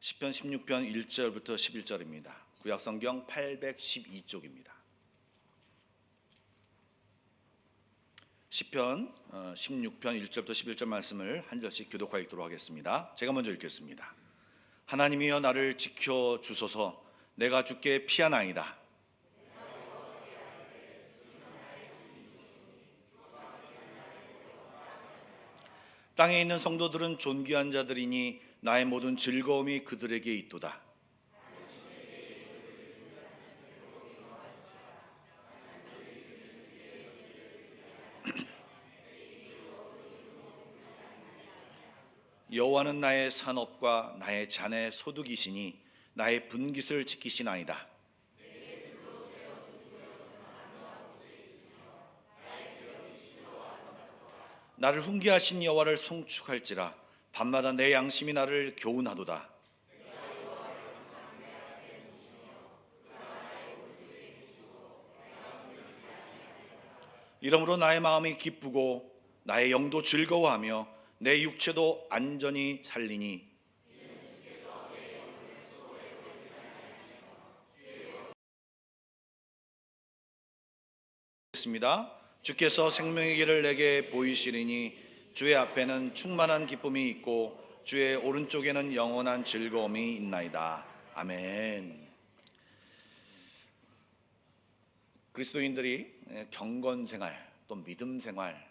시편 16편 1절부터 11절입니다. 구약성경 812쪽입니다. 시편 16편 1절부터 11절 말씀을 한 절씩 교독하여 읽도록 하겠습니다. 제가 먼저 읽겠습니다. 하나님이여 나를 지켜 주소서. 내가 주께 피하나이다. 땅에 있는 성도들은 존귀한 자들이니 나의 모든 즐거움이 그들에게 있도다. 여호와는 나의 산업과 나의 잔의 소득이시니 나의 분깃을 지키시나이다. 나를 훈계하신 여호와를 송축할지라. 밤마다 내 양심이 나를 교훈하도다. 이러므로 나의 마음이 기쁘고 나의 영도 즐거워하며 내 육체도 안전히 살리니 있습니다. 주께서 생명의 길을 내게 보이시리니 주의 앞에는 충만한 기쁨이 있고 주의 오른쪽에는 영원한 즐거움이 있나이다. 아멘. 그리스도인들이 경건 생활 또 믿음 생활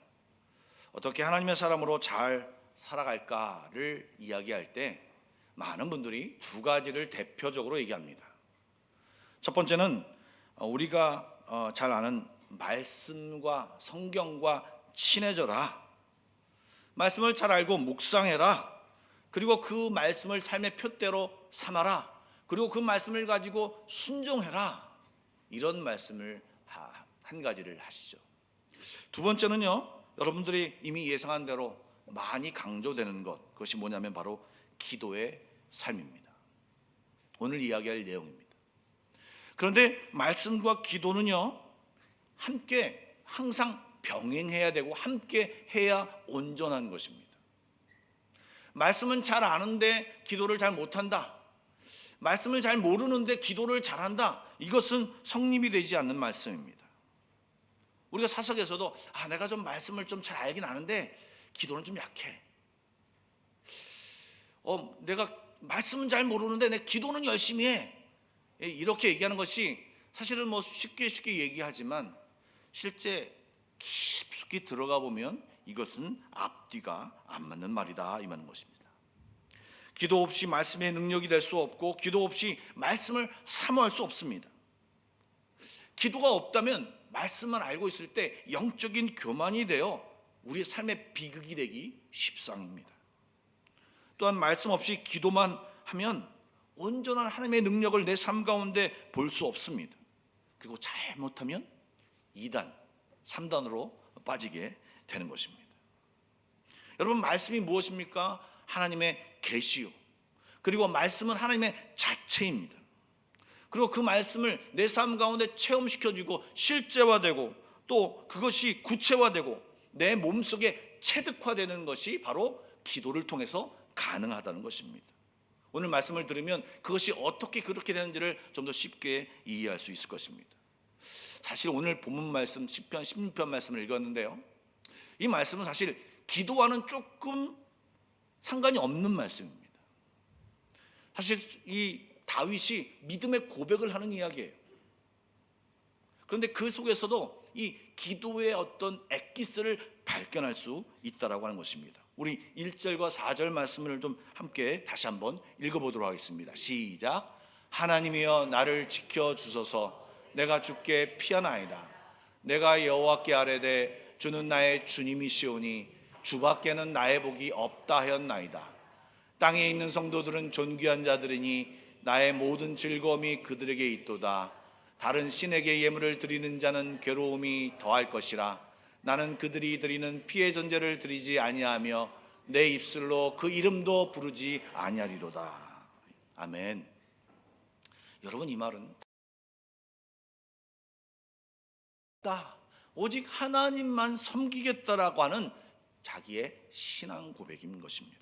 어떻게 하나님의 사람으로 잘 살아갈까를 이야기할 때 많은 분들이 두 가지를 대표적으로 얘기합니다. 첫 번째는 우리가 잘 아는 말씀과 성경과 친해져라. 말씀을 잘 알고 묵상해라. 그리고 그 말씀을 삶의 표대로 삼아라. 그리고 그 말씀을 가지고 순종해라. 이런 말씀을 한 가지를 하시죠. 두 번째는요, 여러분들이 이미 예상한 대로 많이 강조되는 것, 그것이 뭐냐면 바로 기도의 삶입니다. 오늘 이야기할 내용입니다. 그런데 말씀과 기도는요, 함께 항상 병행해야 되고 함께 해야 온전한 것입니다. 말씀은 잘 아는데 기도를 잘 못한다. 말씀을 잘 모르는데 기도를 잘한다. 이것은 성립이 되지 않는 말씀입니다. 우리가 사석에서도 내가 좀 말씀을 좀 잘 알긴 아는데 기도는 좀 약해. 내가 말씀은 잘 모르는데 내 기도는 열심히 해. 이렇게 얘기하는 것이 사실은 쉽게 얘기하지만 실제 깊숙이 들어가 보면 이것은 앞뒤가 안 맞는 말이다 이 말인 것입니다. 기도 없이 말씀의 능력이 될 수 없고 기도 없이 말씀을 사모할 수 없습니다. 기도가 없다면 말씀만 알고 있을 때 영적인 교만이 되어 우리의 삶의 비극이 되기 십상입니다. 또한 말씀 없이 기도만 하면 온전한 하나님의 능력을 내 삶 가운데 볼 수 없습니다. 그리고 잘못하면 2단, 3단으로 빠지게 되는 것입니다. 여러분, 말씀이 무엇입니까? 하나님의 계시요. 그리고 말씀은 하나님의 자체입니다. 그리고 그 말씀을 내 삶 가운데 체험시켜주고 실제화되고 또 그것이 구체화되고 내 몸속에 체득화되는 것이 바로 기도를 통해서 가능하다는 것입니다. 오늘 말씀을 들으면 그것이 어떻게 그렇게 되는지를 좀 더 쉽게 이해할 수 있을 것입니다. 사실 오늘 본문 말씀 시편 16편 말씀을 읽었는데요, 이 말씀은 사실 기도와는 조금 상관이 없는 말씀입니다. 사실 이 다윗이 믿음의 고백을 하는 이야기예요. 그런데 그 속에서도 이 기도의 어떤 엑기스를 발견할 수 있다라고 하는 것입니다. 우리 1절과 4절 말씀을 좀 함께 다시 한번 읽어보도록 하겠습니다. 시작. 하나님이여 나를 지켜 주소서. 내가 주께 피하나이다. 내가 여호와께 아뢰되 주는 나의 주님이시오니 주밖에는 나의 복이 없다 하였나이다. 땅에 있는 성도들은 존귀한 자들이니 나의 모든 즐거움이 그들에게 있도다. 다른 신에게 예물을 드리는 자는 괴로움이 더할 것이라. 나는 그들이 드리는 피의 전제를 드리지 아니하며 내 입술로 그 이름도 부르지 아니하리로다. 아멘. 여러분, 이 말은 오직 하나님만 섬기겠다라고 하는 자기의 신앙 고백인 것입니다.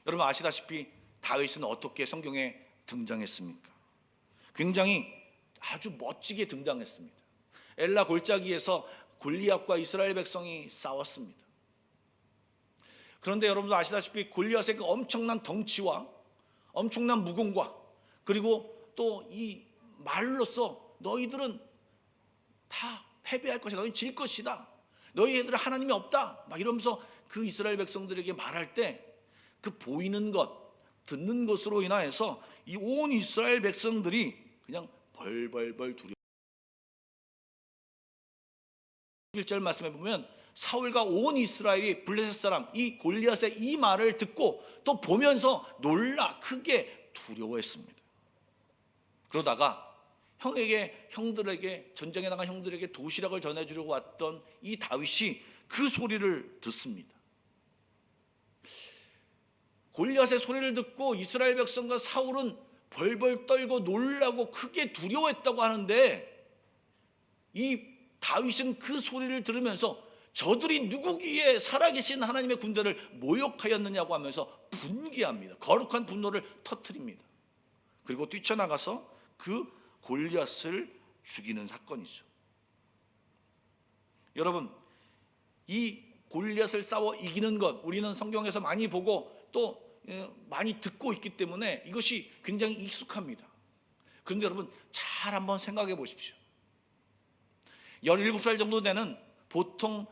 여러분 아시다시피 다윗은 어떻게 성경에 등장했습니까? 굉장히 아주 멋지게 등장했습니다. 엘라 골짜기에서 골리앗과 이스라엘 백성이 싸웠습니다. 그런데 여러분도 아시다시피 골리앗의 그 엄청난 덩치와 엄청난 무공과 그리고 또 이 말로써 너희들은 다 패배할 것이다, 너희 질 것이다, 너희 애들은 하나님이 없다, 막 이러면서 그 이스라엘 백성들에게 말할 때 그 보이는 것, 듣는 것으로 인하여서 이 온 이스라엘 백성들이 그냥 벌벌벌 두려워. 1절 말씀해 보면 사울과 온 이스라엘이 블레셋 사람 이 골리앗의 이 말을 듣고 또 보면서 놀라 크게 두려워했습니다. 그러다가 형들에게 전쟁에 나간 형들에게 도시락을 전해주려고 왔던 이 다윗이 그 소리를 듣습니다. 골리앗의 소리를 듣고 이스라엘 백성과 사울은 벌벌 떨고 놀라고 크게 두려워했다고 하는데, 이 다윗은 그 소리를 들으면서 저들이 누구기에 살아계신 하나님의 군대를 모욕하였느냐고 하면서 분개합니다. 거룩한 분노를 터뜨립니다. 그리고 뛰쳐나가서 그 골리앗을 죽이는 사건이죠. 여러분, 이 골리앗을 싸워 이기는 것 우리는 성경에서 많이 보고 또 많이 듣고 있기 때문에 이것이 굉장히 익숙합니다. 그런데 여러분 잘 한번 생각해 보십시오. 17살 정도 되는 보통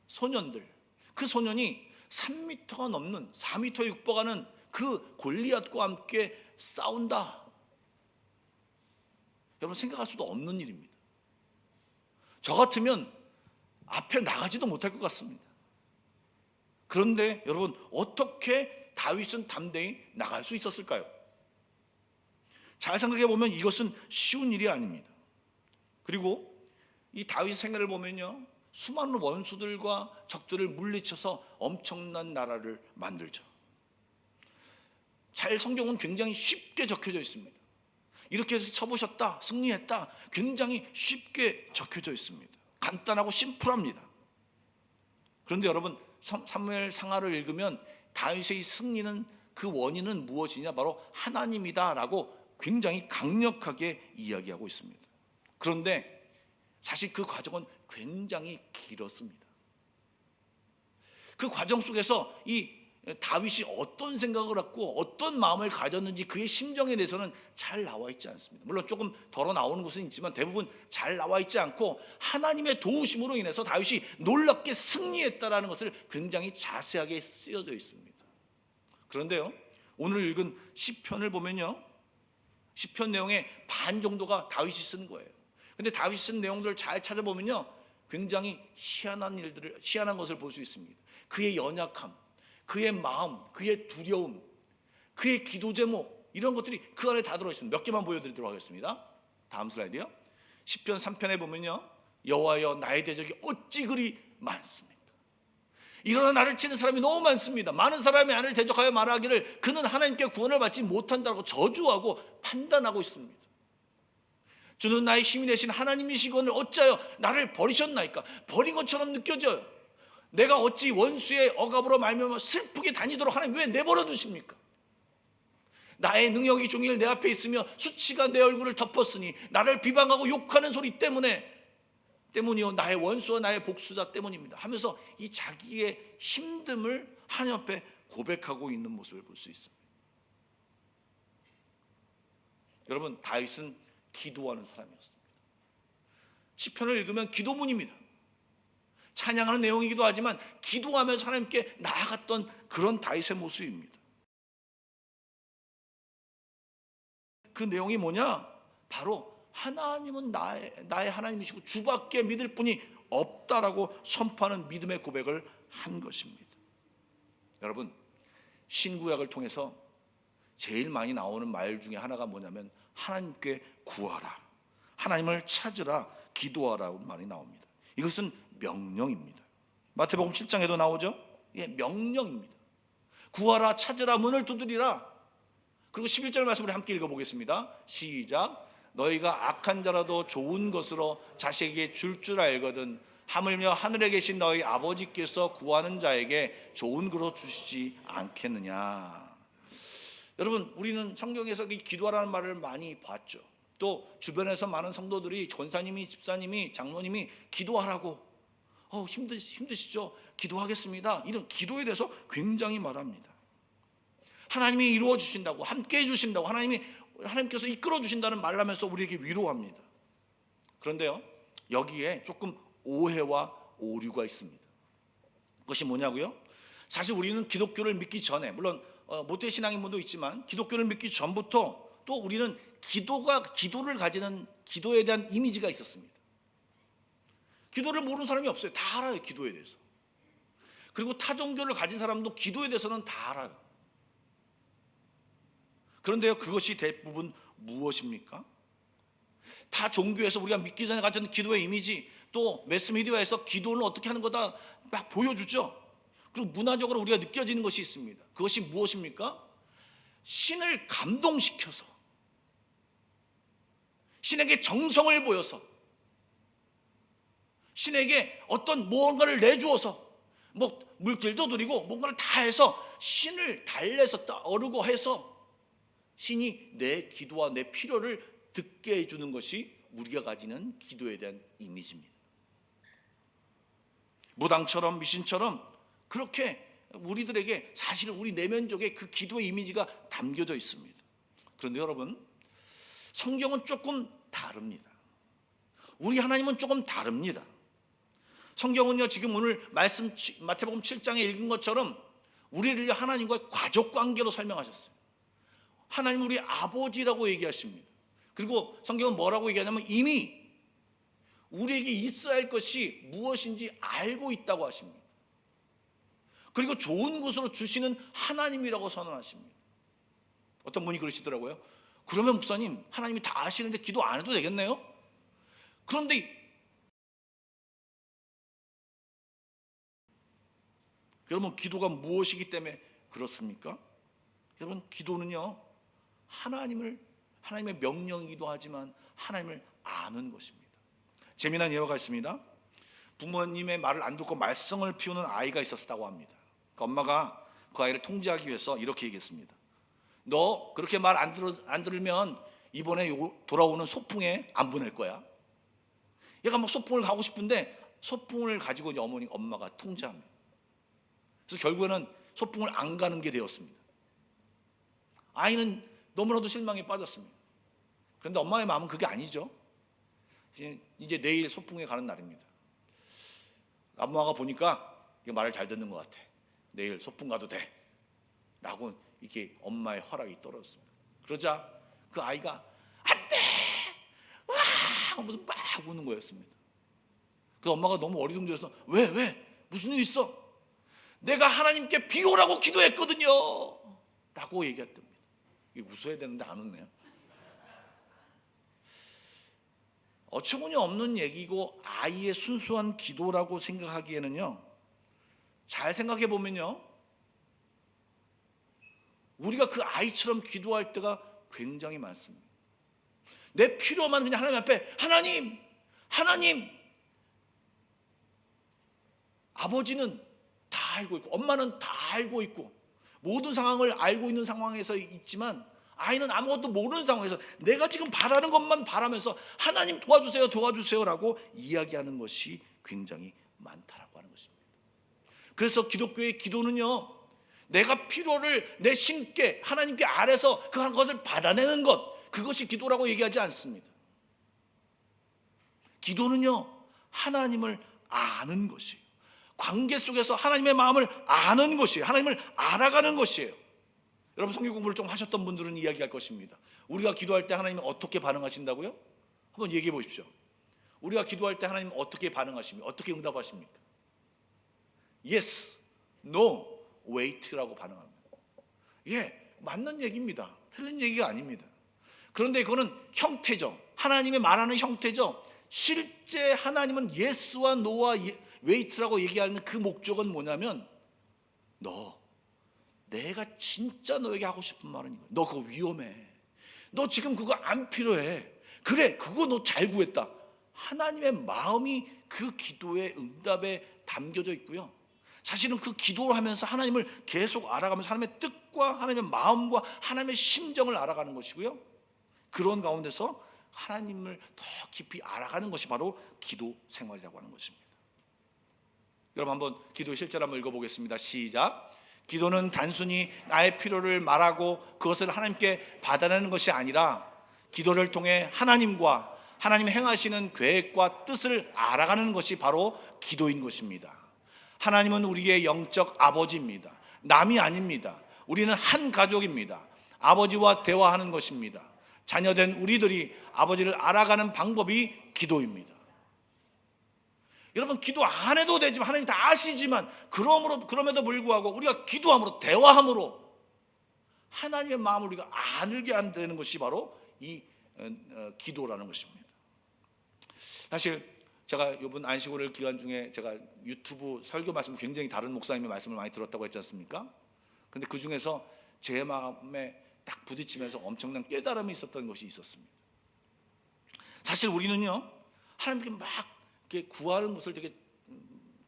소년들, 그 소년이 3m가 넘는 4m에 육박하는 그 골리앗과 함께 싸운다. 여러분 생각할 수도 없는 일입니다. 저 같으면 앞에 나가지도 못할 것 같습니다. 그런데 여러분 어떻게 다윗은 담대히 나갈 수 있었을까요? 잘 생각해 보면 이것은 쉬운 일이 아닙니다. 그리고 이 다윗 생애를 보면요, 수많은 원수들과 적들을 물리쳐서 엄청난 나라를 만들죠. 성경은 굉장히 쉽게 적혀져 있습니다. 이렇게 해서 쳐보셨다, 승리했다, 굉장히 쉽게 적혀져 있습니다. 간단하고 심플합니다. 그런데 여러분 사무엘 상하를 읽으면 다윗의 승리는 그 원인은 무엇이냐, 바로 하나님이다라고 굉장히 강력하게 이야기하고 있습니다. 그런데 사실 그 과정은 굉장히 길었습니다. 그 과정 속에서 이 다윗이 어떤 생각을 갖고 어떤 마음을 가졌는지 그의 심정에 대해서는 잘 나와 있지 않습니다. 물론 조금 덜어 나오는 것은 있지만 대부분 잘 나와 있지 않고 하나님의 도우심으로 인해서 다윗이 놀랍게 승리했다라는 것을 굉장히 자세하게 쓰여져 있습니다. 그런데요, 오늘 읽은 시편을 보면요, 시편 내용의 반 정도가 다윗이 쓴 거예요. 근데 다윗이 쓴 내용들을 잘 찾아보면요, 굉장히 희한한 것을 볼 수 있습니다. 그의 연약함, 그의 마음, 그의 두려움, 그의 기도 제목, 이런 것들이 그 안에 다 들어있습니다. 몇 개만 보여드리도록 하겠습니다. 다음 슬라이드요. 시편 3편에 보면요, 여호와여 나의 대적이 어찌 그리 많습니까? 이러나 나를 치는 사람이 너무 많습니다. 많은 사람이 나를 대적하여 말하기를 그는 하나님께 구원을 받지 못한다고 저주하고 판단하고 있습니다. 주는 나의 힘이 되신 하나님이시거늘 어찌하여 나를 버리셨나이까? 버린 것처럼 느껴져요. 내가 어찌 원수의 억압으로 말미암아 슬프게 다니도록 하나님 왜 내버려 두십니까? 나의 능력이 종일 내 앞에 있으며 수치가 내 얼굴을 덮었으니 나를 비방하고 욕하는 소리 때문이요 나의 원수와 나의 복수자 때문입니다 하면서 이 자기의 힘듦을 하나님 앞에 고백하고 있는 모습을 볼 수 있습니다. 여러분 다윗은 기도하는 사람이었습니다. 시편을 읽으면 기도문입니다. 찬양하는 내용이기도 하지만 기도하면서 하나님께 나아갔던 그런 다윗의 모습입니다. 그 내용이 뭐냐? 바로 하나님은 나의 하나님이시고 주밖에 믿을 분이 없다라고 선포하는 믿음의 고백을 한 것입니다. 여러분 신구약을 통해서 제일 많이 나오는 말 중에 하나가 뭐냐면 하나님께 구하라, 하나님을 찾으라, 기도하라고 말이 나옵니다. 이것은 명령입니다. 마태복음 7장에도 나오죠. 예, 명령입니다. 구하라, 찾으라, 문을 두드리라. 그리고 11절 말씀을 함께 읽어보겠습니다. 시작. 너희가 악한 자라도 좋은 것으로 자식에게 줄 알거든 하물며 하늘에 계신 너희 아버지께서 구하는 자에게 좋은 것으로 주시지 않겠느냐. 여러분, 우리는 성경에서 이 기도하라는 말을 많이 봤죠. 또 주변에서 많은 성도들이 권사님이, 집사님이, 장로님이 기도하라고, 힘드시죠? 기도하겠습니다. 이런 기도에 대해서 굉장히 말합니다. 하나님이 이루어 주신다고, 함께 해 주신다고, 하나님께서 이끌어 주신다는 말을 하면서 우리에게 위로합니다. 그런데요, 여기에 조금 오해와 오류가 있습니다. 그것이 뭐냐고요? 사실 우리는 기독교를 믿기 전에, 물론 모태 신앙인분도 있지만 기독교를 믿기 전부터 또 우리는 기도를 가지는, 기도에 대한 이미지가 있었습니다. 기도를 모르는 사람이 없어요. 다 알아요, 기도에 대해서. 그리고 타 종교를 가진 사람도 기도에 대해서는 다 알아요. 그런데요, 그것이 대부분 무엇입니까? 타 종교에서 우리가 믿기 전에 가진 기도의 이미지, 또 매스미디어에서 기도를 어떻게 하는 거다 막 보여주죠. 그리고 문화적으로 우리가 느껴지는 것이 있습니다. 그것이 무엇입니까? 신을 감동시켜서, 신에게 정성을 보여서, 신에게 어떤 무언가를 내주어서, 물질도 드리고 뭔가를 다 해서 신을 달래서 어르고 해서 신이 내 기도와 내 필요를 듣게 해주는 것이 우리가 가지는 기도에 대한 이미지입니다. 무당처럼 미신처럼 그렇게 우리들에게 사실은 우리 내면적에 그 기도의 이미지가 담겨져 있습니다. 그런데 여러분, 성경은 조금 다릅니다. 우리 하나님은 조금 다릅니다. 성경은요, 지금 오늘 말씀 마태복음 7장에 읽은 것처럼 우리를 하나님과의 가족 관계로 설명하셨어요. 하나님 우리 아버지라고 얘기하십니다. 그리고 성경은 뭐라고 얘기하냐면 이미 우리에게 있어야 할 것이 무엇인지 알고 있다고 하십니다. 그리고 좋은 곳으로 주시는 하나님이라고 선언하십니다. 어떤 분이 그러시더라고요. 그러면 목사님, 하나님이 다 아시는데 기도 안 해도 되겠네요? 그런데 여러분, 기도가 무엇이기 때문에 그렇습니까? 여러분, 기도는요, 하나님의 명령이기도 하지만 하나님을 아는 것입니다. 재미난 예화가 있습니다. 부모님의 말을 안 듣고 말썽을 피우는 아이가 있었다고 합니다. 그 엄마가 그 아이를 통제하기 위해서 이렇게 얘기했습니다. 너 그렇게 말 안 들으면 이번에 돌아오는 소풍에 안 보낼 거야. 얘가 막 소풍을 가고 싶은데 소풍을 가지고 엄마가 통제합니다. 그래서 결국에는 소풍을 안 가는 게 되었습니다. 아이는 너무나도 실망에 빠졌습니다. 그런데 엄마의 마음은 그게 아니죠. 이제 내일 소풍에 가는 날입니다. 엄마가 보니까 말을 잘 듣는 것 같아. 내일 소풍 가도 돼 라고 이렇게 엄마의 허락이 떨어졌습니다. 그러자 그 아이가 안 돼! 와! 하면서 막 우는 거였습니다. 그 엄마가 너무 어리둥절해서 왜? 무슨 일 있어? 내가 하나님께 비오라고 기도했거든요 라고 얘기했답니다. 웃어야 되는데 안 웃네요. 어처구니 없는 얘기고 아이의 순수한 기도라고 생각하기에는요, 잘 생각해 보면요, 우리가 그 아이처럼 기도할 때가 굉장히 많습니다. 내 필요만 그냥 하나님 앞에 하나님. 아버지는 다 알고 있고 엄마는 다 알고 있고 모든 상황을 알고 있는 상황에서 있지만 아이는 아무것도 모르는 상황에서 내가 지금 바라는 것만 바라면서 하나님 도와주세요라고 이야기하는 것이 굉장히 많다라고 하는 것입니다. 그래서 기독교의 기도는요, 내가 필요를 내 신께 하나님께 아래서 그것을 받아내는 것, 그것이 기도라고 얘기하지 않습니다. 기도는요, 하나님을 아는 것이에요. 관계 속에서 하나님의 마음을 아는 것이에요. 하나님을 알아가는 것이에요. 여러분, 성경 공부를 좀 하셨던 분들은 이야기할 것입니다. 우리가 기도할 때 하나님은 어떻게 반응하신다고요? 한번 얘기해 보십시오. 우리가 기도할 때 하나님은 어떻게 반응하십니까? 어떻게 응답하십니까? Yes, No, Wait라고 반응합니다. 맞는 얘기입니다. 틀린 얘기가 아닙니다. 그런데 그거는 형태죠. 하나님의 말하는 형태죠. 실제 하나님은 Yes와 No와 Wait라고 얘기하는 그 목적은 뭐냐면, 내가 진짜 너에게 하고 싶은 말은 이거야. 너 그거 위험해. 너 지금 그거 안 필요해. 그래, 그거 너 잘 구했다. 하나님의 마음이 그 기도의 응답에 담겨져 있고요. 사실은 그 기도를 하면서 하나님을 계속 알아가면서 하나님의 뜻과 하나님의 마음과 하나님의 심정을 알아가는 것이고요, 그런 가운데서 하나님을 더 깊이 알아가는 것이 바로 기도 생활이라고 하는 것입니다. 여러분 한번 기도의 실제를 한번 읽어보겠습니다. 시작. 기도는 단순히 나의 필요를 말하고 그것을 하나님께 받아내는 것이 아니라 기도를 통해 하나님과 하나님 행하시는 계획과 뜻을 알아가는 것이 바로 기도인 것입니다. 하나님은 우리의 영적 아버지입니다. 남이 아닙니다. 우리는 한 가족입니다. 아버지와 대화하는 것입니다. 자녀된 우리들이 아버지를 알아가는 방법이 기도입니다. 여러분, 기도 안 해도 되지만 하나님 다 아시지만 그럼에도 불구하고 우리가 기도함으로, 대화함으로 하나님의 마음을 우리가 알게 되는 것이 바로 이 기도라는 것입니다. 사실 제가 이번 안식월 기간 중에 제가 유튜브 설교 말씀 굉장히 다른 목사님의 말씀을 많이 들었다고 했지 않습니까? 근데 그 중에서 제 마음에 딱 부딪히면서 엄청난 깨달음이 있었던 것이 있었습니다. 사실 우리는요, 하나님께 막 이렇게 구하는 것을 되게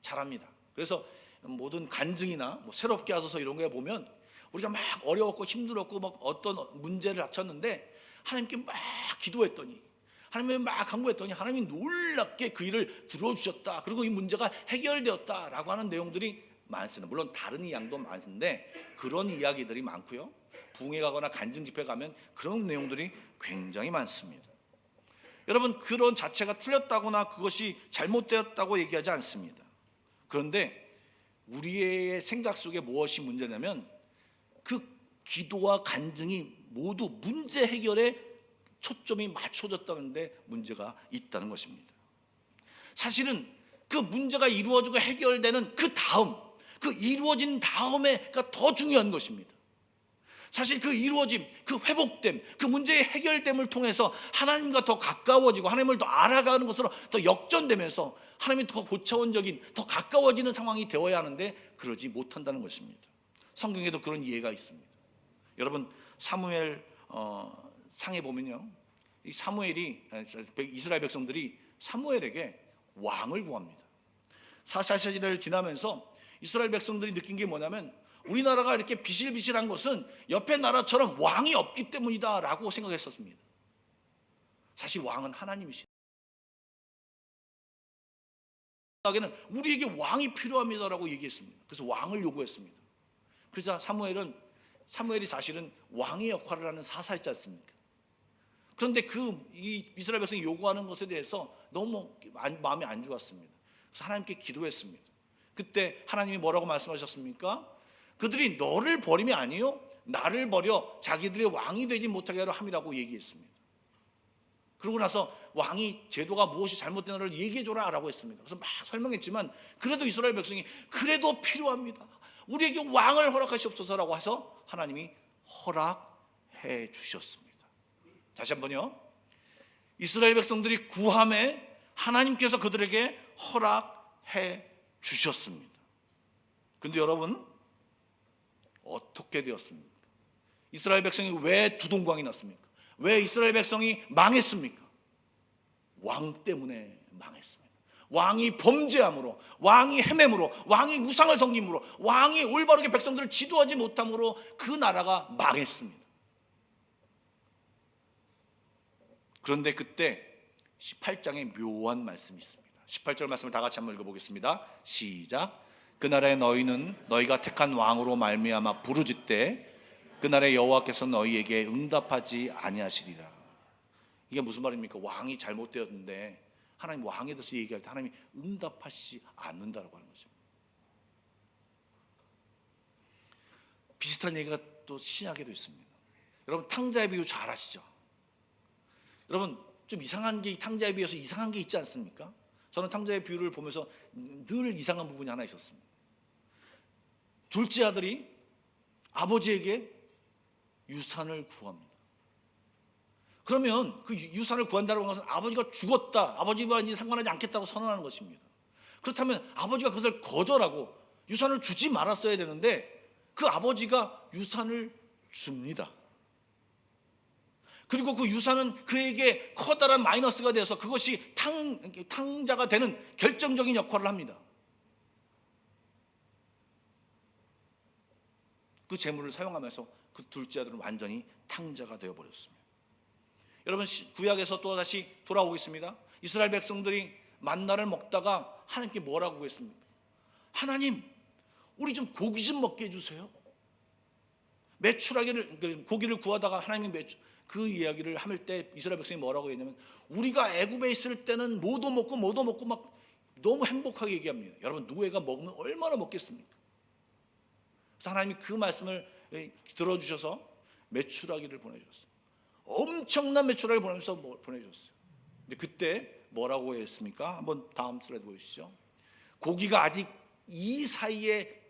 잘합니다. 그래서 모든 간증이나 새롭게 하소서 이런 거에 보면 우리가 막 어려웠고 힘들었고 막 어떤 문제를 닥쳤는데 하나님께 막 기도했더니, 하나님께 막 간구했더니 하나님이 놀랍게 그 일을 들어주셨다, 그리고 이 문제가 해결되었다라고 하는 내용들이 많습니다. 물론 다른 이야기도 많은데 그런 이야기들이 많고요, 부흥회 가거나 간증 집회 가면 그런 내용들이 굉장히 많습니다. 여러분, 그런 자체가 틀렸다거나 그것이 잘못되었다고 얘기하지 않습니다. 그런데 우리의 생각 속에 무엇이 문제냐면 그 기도와 간증이 모두 문제 해결에 초점이 맞춰졌다는데 문제가 있다는 것입니다. 사실은 그 문제가 이루어지고 해결되는 그 다음, 그 이루어진 다음에가 더 중요한 것입니다. 사실 그 이루어짐, 그 회복됨, 그 문제의 해결됨을 통해서 하나님과 더 가까워지고 하나님을 더 알아가는 것으로 더 역전되면서 하나님이 더 고차원적인, 더 가까워지는 상황이 되어야 하는데 그러지 못한다는 것입니다. 성경에도 그런 이해가 있습니다. 여러분, 사무엘 상에 보면요, 이 사무엘이, 이스라엘 백성들이 사무엘에게 왕을 구합니다. 사사시대를 지나면서 이스라엘 백성들이 느낀 게 뭐냐면 우리나라가 이렇게 비실비실한 것은 옆에 나라처럼 왕이 없기 때문이다 라고 생각했었습니다. 사실 왕은 하나님이시다. 우리에게 왕이 필요합니다라고 얘기했습니다. 그래서 왕을 요구했습니다. 그래서 사무엘이 사실은 왕의 역할을 하는 사사였지 않습니까? 그런데 이 이스라엘 백성이 요구하는 것에 대해서 너무 마음이 안 좋았습니다. 그래서 하나님께 기도했습니다. 그때 하나님이 뭐라고 말씀하셨습니까? 그들이 너를 버림이 아니요 나를 버려 자기들의 왕이 되지 못하게 하려 함이라고 얘기했습니다. 그러고 나서 왕이 제도가 무엇이 잘못되는지를 얘기해줘라 라고 했습니다. 그래서 막 설명했지만 그래도 이스라엘 백성이 그래도 필요합니다, 우리에게 왕을 허락하시옵소서라고 해서 하나님이 허락해 주셨습니다. 다시 한번요, 이스라엘 백성들이 구함에 하나님께서 그들에게 허락해 주셨습니다. 그런데 여러분, 어떻게 되었습니까? 이스라엘 백성이 왜 두동강이 났습니까? 왜 이스라엘 백성이 망했습니까? 왕 때문에 망했습니다. 왕이 범죄함으로, 왕이 헤매므로, 왕이 우상을 섬김으로, 왕이 올바르게 백성들을 지도하지 못함으로 그 나라가 망했습니다. 그런데 그때 18장에 묘한 말씀이 있습니다. 18절 말씀을 다 같이 한번 읽어보겠습니다. 시작. 그날에 너희는 너희가 택한 왕으로 말미암아 부르짖되 그날에 여호와께서 너희에게 응답하지 아니하시리라. 이게 무슨 말입니까? 왕이 잘못되었는데 하나님 왕에 대해서 얘기할 때 하나님이 응답하시지 않는다라고 하는 것입니다. 비슷한 얘기가 또 신약에도 있습니다. 여러분, 탕자의 비유 잘 아시죠? 여러분, 좀 이상한 게, 탕자의 비유에서 이상한 게 있지 않습니까? 저는 탕자의 비유를 보면서 늘 이상한 부분이 하나 있었습니다. 둘째 아들이 아버지에게 유산을 구합니다. 그러면 그 유산을 구한다는 것은 아버지가 죽었다, 아버지와 이제 상관하지 않겠다고 선언하는 것입니다. 그렇다면 아버지가 그것을 거절하고 유산을 주지 말았어야 되는데 그 아버지가 유산을 줍니다. 그리고 그 유산은 그에게 커다란 마이너스가 되어서 그것이 탕자가 되는 결정적인 역할을 합니다. 그 재물을 사용하면서 그 둘째 아들은 완전히 탕자가 되어버렸습니다. 여러분, 구약에서 또 다시 돌아오겠습니다. 이스라엘 백성들이 만나를 먹다가 하나님께 뭐라고 구했습니까? 하나님, 우리 좀 고기 좀 먹게 해주세요. 메추라기를, 고기를 구하다가 하나님이 그 이야기를 할 때 이스라엘 백성이 뭐라고 했냐면, 우리가 애굽에 있을 때는 뭐도 먹고 막 너무 행복하게 얘기합니다. 여러분, 노예가 먹으면 얼마나 먹겠습니까? 그래서 하나님이 그 말씀을 들어주셔서 메추라기를 보내주셨어요. 엄청난 메추라기를 보내면서 보내주셨어요. 근데 그때 뭐라고 했습니까? 한번 다음 슬라이드 보여주시죠. 고기가 아직 이 사이에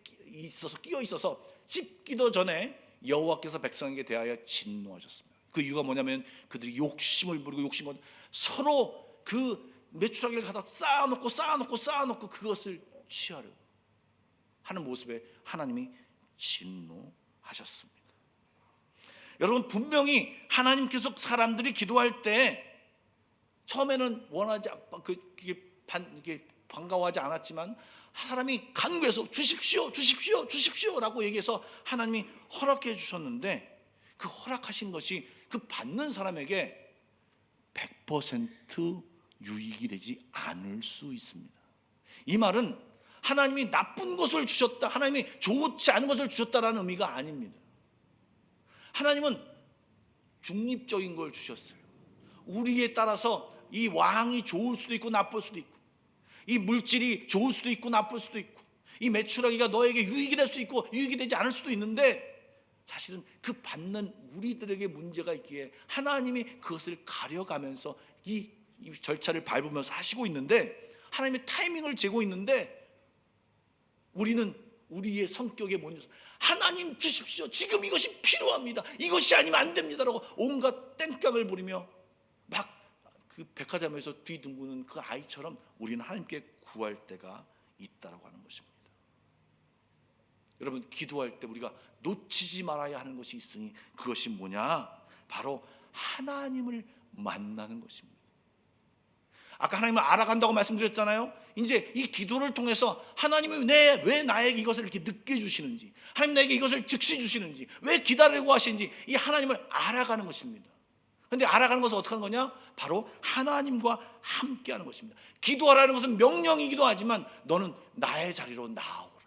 끼어 있어서 씹기도 전에 여호와께서 백성에게 대하여 진노하셨습니다. 그 이유가 뭐냐면 그들이 욕심을 부리고 서로 그 메추라기를 갖다 쌓아놓고 그것을 취하려 하는 모습에 하나님이 진노하셨습니다. 여러분, 분명히 하나님께서 사람들이 기도할 때 처음에는 원하지 반가워하지 않았지만 사람이 간구해서 주십시오라고 얘기해서 하나님이 허락해 주셨는데, 그 허락하신 것이 그 받는 사람에게 100% 유익이 되지 않을 수 있습니다. 이 말은 하나님이 나쁜 것을 주셨다, 하나님이 좋지 않은 것을 주셨다라는 의미가 아닙니다. 하나님은 중립적인 걸 주셨어요. 우리에 따라서 이 왕이 좋을 수도 있고 나쁠 수도 있고, 이 물질이 좋을 수도 있고 나쁠 수도 있고, 이 메추라기가 너에게 유익이 될 수 있고 유익이 되지 않을 수도 있는데, 사실은 그 받는 우리들에게 문제가 있기에 하나님이 그것을 가려가면서 이 절차를 밟으면서 하시고 있는데, 하나님의 타이밍을 재고 있는데, 우리는 우리의 성격에 못 있어서 하나님 주십시오, 지금 이것이 필요합니다, 이것이 아니면 안 됩니다라고 온갖 땡깡을 부리며 막 그 백화점에서 뒤둥그는 그 아이처럼 우리는 하나님께 구할 때가 있다라고 하는 것입니다. 여러분, 기도할 때 우리가 놓치지 말아야 하는 것이 있으니 그것이 뭐냐? 바로 하나님을 만나는 것입니다. 아까 하나님을 알아간다고 말씀드렸잖아요. 이제 이 기도를 통해서 하나님이 왜 나에게 이것을 이렇게 늦게 주시는지, 하나님 나에게 이것을 즉시 주시는지, 왜 기다리고 하시는지, 이 하나님을 알아가는 것입니다. 그런데 알아가는 것은 어떻게 하는 거냐? 바로 하나님과 함께 하는 것입니다. 기도하라는 것은 명령이기도 하지만 너는 나의 자리로 나아오라,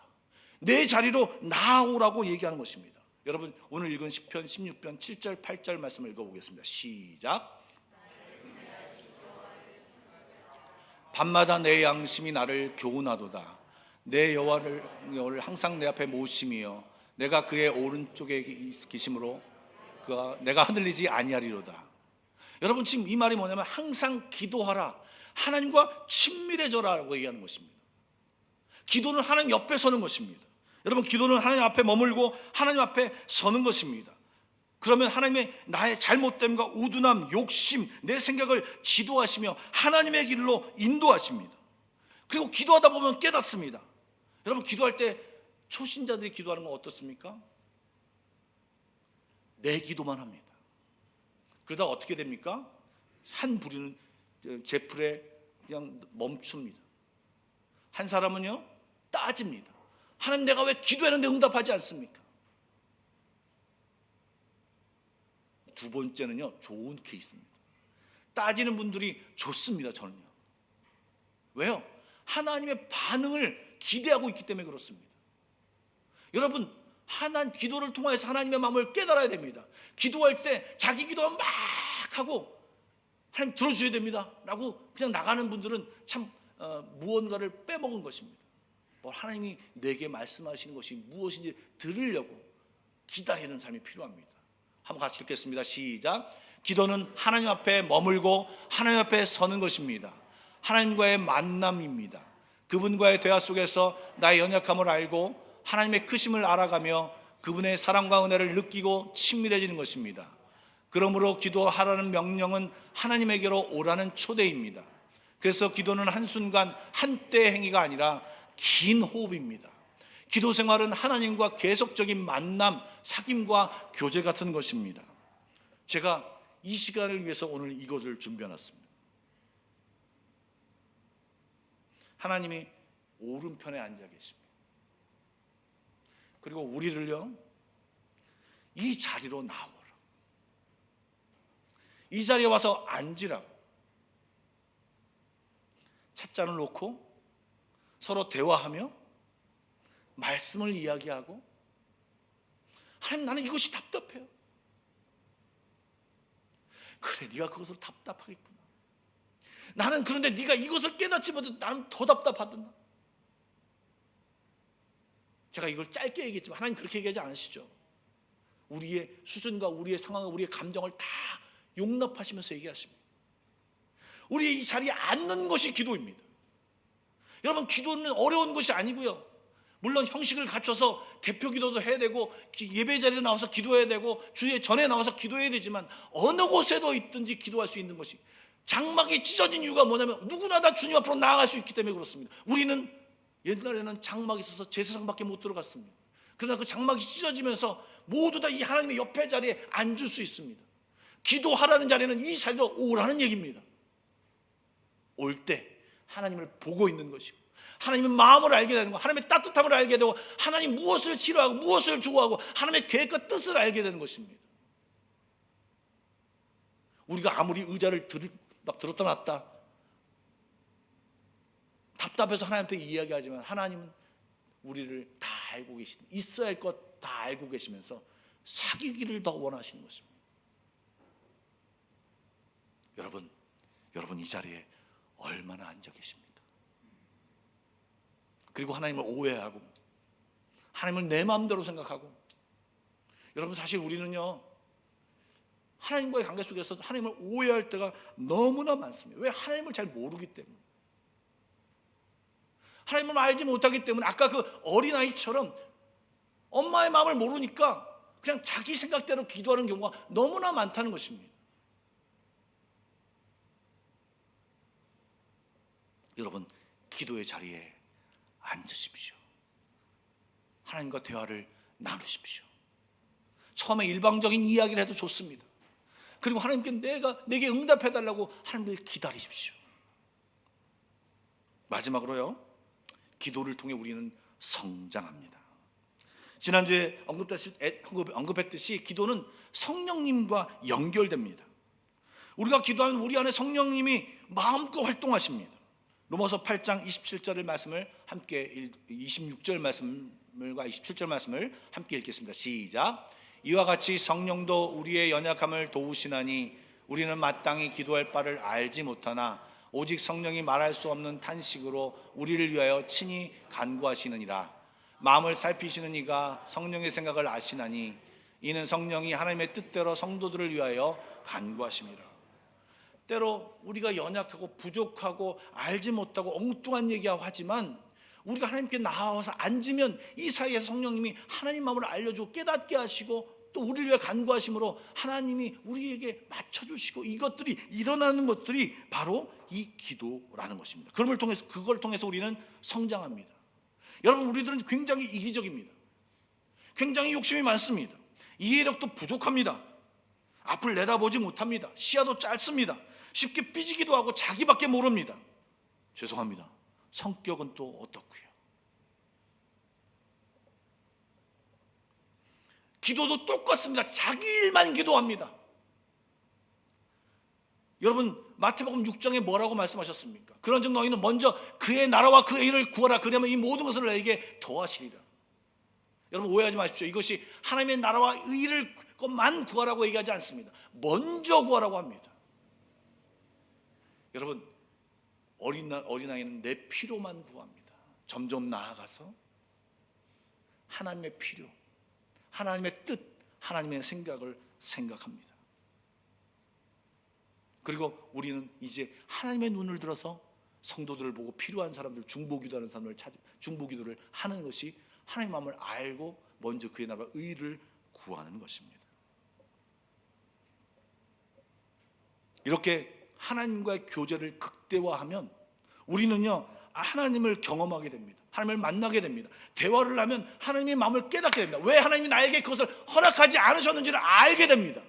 내 자리로 나아오라고 얘기하는 것입니다. 여러분, 오늘 읽은 시편 16편 7절 8절 말씀을 읽어보겠습니다. 시작. 밤마다 내 양심이 나를 교훈하도다. 내 여호와를 항상 내 앞에 모심이여 내가 그의 오른쪽에 계심으로 내가 흔들리지 아니하리로다. 여러분, 지금 이 말이 뭐냐면 항상 기도하라, 하나님과 친밀해져라라고 얘기하는 것입니다. 기도는 하나님 옆에 서는 것입니다. 여러분, 기도는 하나님 앞에 머물고 하나님 앞에 서는 것입니다. 그러면 하나님의 나의 잘못됨과 우둔함, 욕심, 내 생각을 지도하시며 하나님의 길로 인도하십니다. 그리고 기도하다 보면 깨닫습니다. 여러분, 기도할 때 초신자들이 기도하는 건 어떻습니까? 내 기도만 합니다. 그러다 어떻게 됩니까? 한 부류는 제풀에 그냥 멈춥니다. 한 사람은요, 따집니다. 하나님, 내가 왜 기도했는데 응답하지 않습니까? 두 번째는요, 좋은 케이스입니다. 따지는 분들이 좋습니다. 저는요. 왜요? 하나님의 반응을 기대하고 있기 때문에 그렇습니다. 여러분, 기도를 통해서 하나님의 마음을 깨달아야 됩니다. 기도할 때 자기 기도만 막 하고 하나님 들어주셔야 됩니다 라고 그냥 나가는 분들은 참 무언가를 빼먹은 것입니다. 하나님이 내게 말씀하시는 것이 무엇인지 들으려고 기다리는 삶이 필요합니다. 한번 같이 읽겠습니다. 시작. 기도는 하나님 앞에 머물고 하나님 앞에 서는 것입니다. 하나님과의 만남입니다. 그분과의 대화 속에서 나의 연약함을 알고 하나님의 크심을 알아가며 그분의 사랑과 은혜를 느끼고 친밀해지는 것입니다. 그러므로 기도하라는 명령은 하나님에게로 오라는 초대입니다. 그래서 기도는 한순간 한때의 행위가 아니라 긴 호흡입니다. 기도 생활은 하나님과 계속적인 만남, 사귐과 교제 같은 것입니다. 제가 이 시간을 위해서 오늘 이것을 준비해놨습니다. 하나님이 오른편에 앉아 계십니다. 그리고 우리를요, 이 자리로 나오라. 이 자리에 와서 앉으라고. 찻잔을 놓고 서로 대화하며 말씀을 이야기하고, 하나님, 나는 이것이 답답해요. 그래, 네가 그것을 답답하겠구나. 나는 그런데 네가 이것을 깨닫지 못해 나는 더 답답하단다. 제가 이걸 짧게 얘기했지만 하나님 그렇게 얘기하지 않으시죠. 우리의 수준과 우리의 상황과 우리의 감정을 다 용납하시면서 얘기하십니다. 우리 이 자리에 앉는 것이 기도입니다. 여러분, 기도는 어려운 것이 아니고요. 물론 형식을 갖춰서 대표 기도도 해야 되고 예배 자리에 나와서 기도해야 되고 주의 전에 나와서 기도해야 되지만, 어느 곳에도 있든지 기도할 수 있는 것이, 장막이 찢어진 이유가 뭐냐면 누구나 다 주님 앞으로 나아갈 수 있기 때문에 그렇습니다. 우리는 옛날에는 장막이 있어서 제사장밖에 못 들어갔습니다. 그러나 그 장막이 찢어지면서 모두 다 이 하나님의 옆에 자리에 앉을 수 있습니다. 기도하라는 자리는 이 자리로 오라는 얘기입니다. 올 때 하나님을 보고 있는 것이고, 하나님의 마음을 알게 되는 것, 하나님의 따뜻함을 알게 되고, 하나님 무엇을 싫어하고 무엇을 좋아하고 하나님의 계획과 뜻을 알게 되는 것입니다. 우리가 아무리 의자를 막 들었다 놨다 답답해서 하나님 앞에 이야기하지만, 하나님은 우리를 다 알고 계신, 있어야 할 것 다 알고 계시면서 사귀기를 더 원하시는 것입니다. 여러분 이 자리에 얼마나 앉아 계십니까? 그리고 하나님을 오해하고 하나님을 내 마음대로 생각하고, 여러분 사실 우리는요, 하나님과의 관계 속에서 하나님을 오해할 때가 너무나 많습니다. 왜? 하나님을 잘 모르기 때문에. 하나님을 알지 못하기 때문에 아까 그 어린아이처럼 엄마의 마음을 모르니까 그냥 자기 생각대로 기도하는 경우가 너무나 많다는 것입니다. 여러분, 기도의 자리에 앉으십시오. 하나님과 대화를 나누십시오. 처음에 일방적인 이야기를 해도 좋습니다. 그리고 하나님께 내게 응답해달라고 하나님을 기다리십시오. 마지막으로요, 기도를 통해 우리는 성장합니다. 지난주에 언급했듯이 기도는 성령님과 연결됩니다. 우리가 기도하면 우리 안에 성령님이 마음껏 활동하십니다. 로마서 8장 27절의 말씀을 함께 26절 말씀과 27절 말씀을 함께 읽겠습니다. 시작. 이와 같이 성령도 우리의 연약함을 도우시나니 우리는 마땅히 기도할 바를 알지 못하나 오직 성령이 말할 수 없는 탄식으로 우리를 위하여 친히 간구하시느니라. 마음을 살피시는 이가 성령의 생각을 아시나니 이는 성령이 하나님의 뜻대로 성도들을 위하여 간구하심이라. 때로 우리가 연약하고 부족하고 알지 못하고 엉뚱한 얘기하고 하지만, 우리가 하나님께 나와서 앉으면 이 사이에 성령님이 하나님 마음을 알려주고 깨닫게 하시고 또 우리를 위해 간구하심으로 하나님이 우리에게 맞춰주시고, 이것들이 일어나는 것들이 바로 이 기도라는 것입니다. 그걸 통해서 우리는 성장합니다. 여러분, 우리들은 굉장히 이기적입니다. 굉장히 욕심이 많습니다. 이해력도 부족합니다. 앞을 내다보지 못합니다. 시야도 짧습니다. 쉽게 삐지기도 하고 자기밖에 모릅니다. 죄송합니다. 성격은 또 어떻고요? 기도도 똑같습니다. 자기 일만 기도합니다. 여러분, 마태복음 6장에 뭐라고 말씀하셨습니까? 그런즉 너희는 먼저 그의 나라와 그의 일을 구하라. 그러면 이 모든 것을 너에게 더하시리라. 여러분, 오해하지 마십시오. 이것이 하나님의 나라와 의를 것만 구하라고 얘기하지 않습니다. 먼저 구하라고 합니다. 여러분, 어린아이는 내 필요만 구합니다. 점점 나아가서 하나님의 필요, 하나님의 뜻, 하나님의 생각을 생각합니다. 그리고 우리는 이제 하나님의 눈을 들어서 성도들을 보고 필요한 사람들, 중보기도하는 사람을 중보기도를 하는 것이 하나님의 마음을 알고 먼저 그의 나라와 의를 구하는 것입니다. 이렇게 하나님과의 교제를 극대화하면 우리는요, 하나님을 경험하게 됩니다. 하나님을 만나게 됩니다. 대화를 하면 하나님의 마음을 깨닫게 됩니다. 왜 하나님이 나에게 그것을 허락하지 않으셨는지를 알게 됩니다.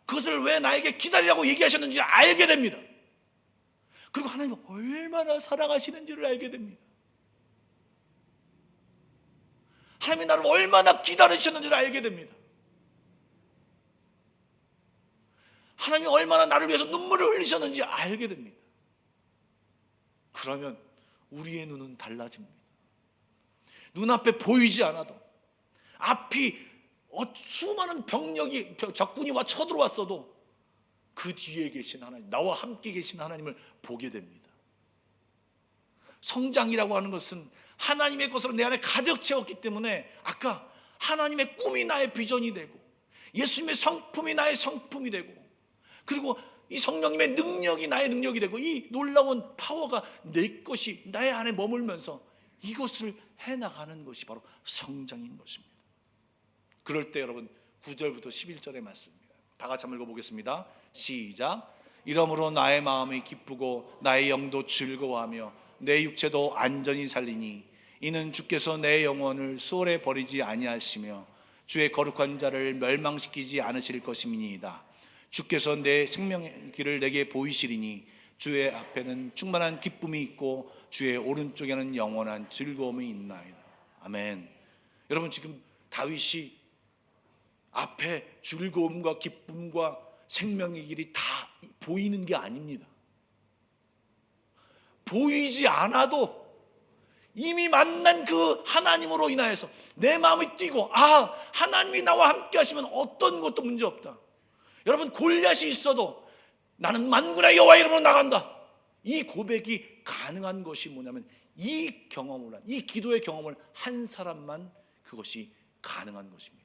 그것을 왜 나에게 기다리라고 얘기하셨는지 알게 됩니다. 그리고 하나님이 얼마나 사랑하시는지를 알게 됩니다. 하나님이 나를 얼마나 기다리셨는지를 알게 됩니다. 하나님이 얼마나 나를 위해서 눈물을 흘리셨는지 알게 됩니다. 그러면 우리의 눈은 달라집니다. 눈앞에 보이지 않아도, 앞이 수많은 병력이, 적군이 와 쳐들어왔어도 그 뒤에 계신 하나님, 나와 함께 계신 하나님을 보게 됩니다. 성장이라고 하는 것은 하나님의 것으로 내 안에 가득 채웠기 때문에, 아까 하나님의 꿈이 나의 비전이 되고, 예수님의 성품이 나의 성품이 되고, 그리고 이 성령님의 능력이 나의 능력이 되고, 이 놀라운 파워가 내 것이 나의 안에 머물면서 이것을 해나가는 것이 바로 성장인 것입니다. 그럴 때 여러분 9절부터 11절의 말씀입니다. 다 같이 한번 읽어보겠습니다. 시작. 이러므로 나의 마음이 기쁘고 나의 영도 즐거워하며 내 육체도 안전히 살리니 이는 주께서 내 영혼을 수월에 버리지 아니하시며 주의 거룩한 자를 멸망시키지 않으실 것임이니이다. 주께서 내 생명의 길을 내게 보이시리니 주의 앞에는 충만한 기쁨이 있고 주의 오른쪽에는 영원한 즐거움이 있나이다. 아멘. 여러분, 지금 다윗이 앞에 즐거움과 기쁨과 생명의 길이 다 보이는 게 아닙니다. 보이지 않아도 이미 만난 그 하나님으로 인하여서 내 마음이 뛰고, 하나님이 나와 함께 하시면 어떤 것도 문제 없다. 여러분, 골리앗이 있어도 나는 만군의 여호와 이름으로 나간다. 이 고백이 가능한 것이 뭐냐면, 이 경험을 한, 이 기도의 경험을 한 사람만 그것이 가능한 것입니다.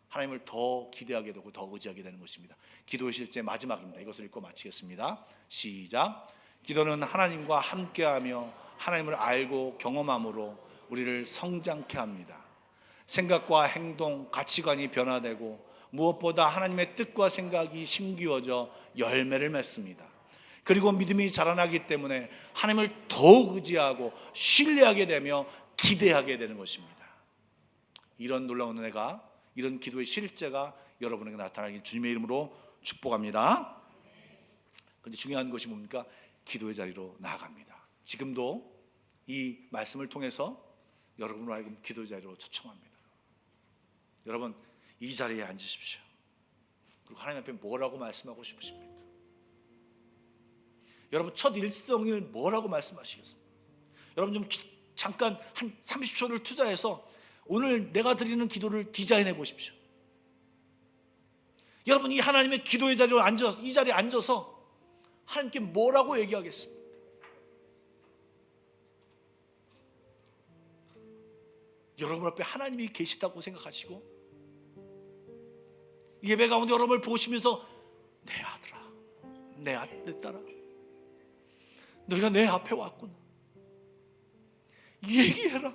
하나님을 더 기대하게 되고 더 의지하게 되는 것입니다. 기도의 실제 마지막입니다. 이것을 읽고 마치겠습니다. 시작. 기도는 하나님과 함께하며 하나님을 알고 경험함으로 우리를 성장케 합니다. 생각과 행동, 가치관이 변화되고 무엇보다 하나님의 뜻과 생각이 심기워져 열매를 맺습니다. 그리고 믿음이 자라나기 때문에 하나님을 더욱 의지하고 신뢰하게 되며 기대하게 되는 것입니다. 이런 놀라운 은혜가, 이런 기도의 실제가 여러분에게 나타나길 주님의 이름으로 축복합니다. 그런데 중요한 것이 뭡니까? 기도의 자리로 나아갑니다. 지금도 이 말씀을 통해서 여러분을 알고 기도의 자리로 초청합니다. 여러분, 이 자리에 앉으십시오. 그리고 하나님 앞에 뭐라고 말씀하고 싶으십니까? 여러분, 첫 일성을 뭐라고 말씀하시겠습니까? 여러분, 좀 잠깐 한 30초를 투자해서 오늘 내가 드리는 기도를 디자인해 보십시오. 여러분, 이 하나님의 기도의 자리로 앉아서, 이 자리에 앉아서 하나님께 뭐라고 얘기하겠습니까? 여러분 앞에 하나님이 계시다고 생각하시고, 예배 가운데 여러분을 보시면서 내 아들아, 내 딸아, 너희가 내 앞에 왔구나, 얘기해라.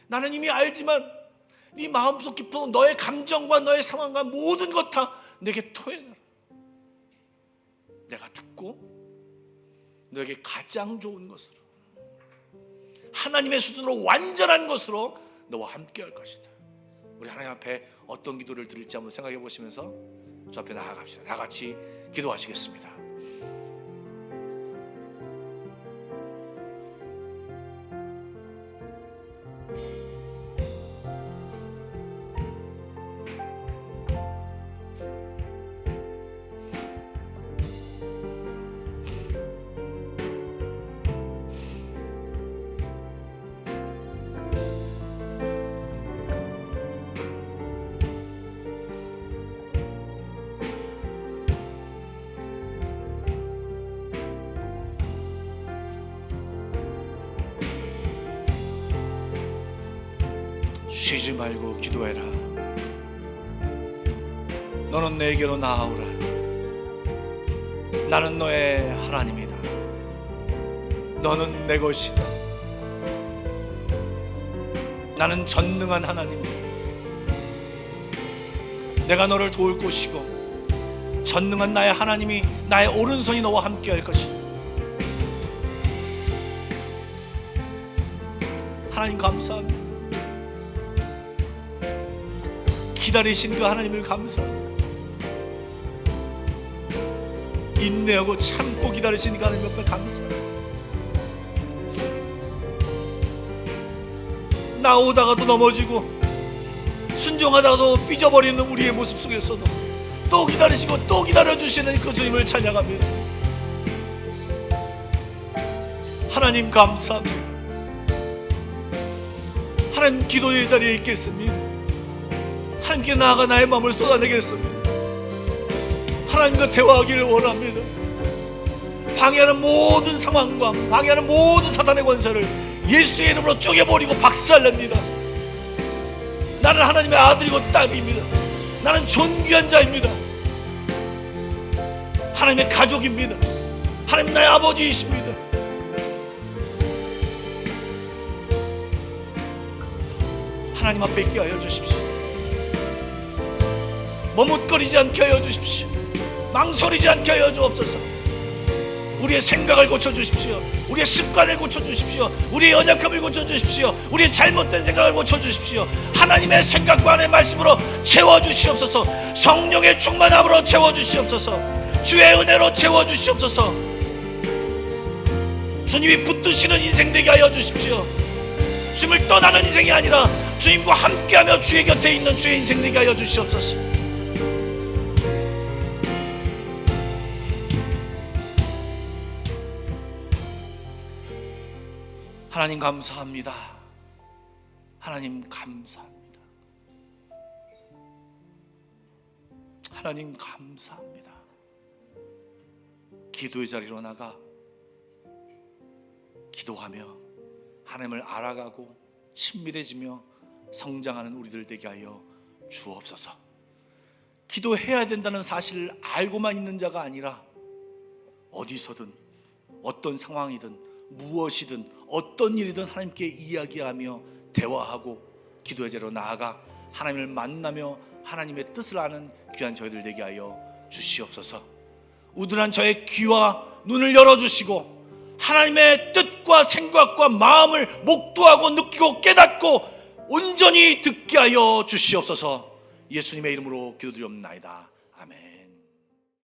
나는 이미 알지만 네 마음속 깊은 너의 감정과 너의 상황과 모든 것 다 내게 토해내라. 내가 듣고 너에게 가장 좋은 것으로, 하나님의 수준으로 완전한 것으로 너와 함께 할 것이다. 우리 하나님 앞에 어떤 기도를 드릴지 한번 생각해 보시면서 저 앞에 나아갑시다. 다 같이 기도하시겠습니다. 쉬지 말고 기도해라. 너는 내게로 나아오라. 나는 너의 하나님이다. 너는 내 것이다. 나는 전능한 하나님이다. 내가 너를 도울 것이고 전능한 나의 하나님이 나의 오른손이 너와 함께 할 것이다. 하나님 감사합니다. 기다리신 그 하나님을 감사합니다. 인내하고 참고 기다리신 그 하나님 옆에 감사합니다. 나오다가도 넘어지고 순종하다가도 삐져버리는 우리의 모습 속에서도 또 기다리시고 또 기다려주시는 그 주님을 찬양합니다. 하나님 감사합니다. 하나님 기도의 자리에 있겠습니다. 하나님께 나아가 나의 마음을 쏟아내겠습니다. 하나님과 대화하기를 원합니다. 방해하는 모든 상황과 방해하는 모든 사탄의 권세를 예수의 이름으로 쪼개버리고 박살냅니다. 나는 하나님의 아들이고 딸입니다. 나는 존귀한 자입니다. 하나님의 가족입니다. 하나님 나의 아버지이십니다. 하나님 앞에 있게 하여 주십시오. 머뭇거리지 않게 하여 주십시오. 망설이지 않게 하여 주옵소서. 우리의 생각을 고쳐주십시오. 우리의 습관을 고쳐주십시오. 우리의 연약함을 고쳐주십시오. 우리의 잘못된 생각을 고쳐주십시오. 하나님의 생각과 하나님의 말씀으로 채워주시옵소서. 성령의 충만함으로 채워주시옵소서. 주의 은혜로 채워주시옵소서. 주님이 붙드시는 인생 되게 하여 주십시오. 주님을 떠나는 인생이 아니라 주님과 함께하며 주의 곁에 있는 주의 인생 되게 하여 주시옵소서. 하나님 감사합니다. 하나님 감사합니다. 하나님 감사합니다. 기도의 자리로 나가 기도하며 하나님을 알아가고 친밀해지며 성장하는 우리들 되게 하여 주옵소서. 기도해야 된다는 사실을 알고만 있는 자가 아니라 어디서든 어떤 상황이든 무엇이든 어떤 일이든 하나님께 이야기하며 대화하고 기도의 자리로 나아가 하나님을 만나며 하나님의 뜻을 아는 귀한 저희들 되게 하여 주시옵소서. 우둔한 저의 귀와 눈을 열어주시고 하나님의 뜻과 생각과 마음을 목도하고 느끼고 깨닫고 온전히 듣게 하여 주시옵소서. 예수님의 이름으로 기도드리옵나이다. 아멘.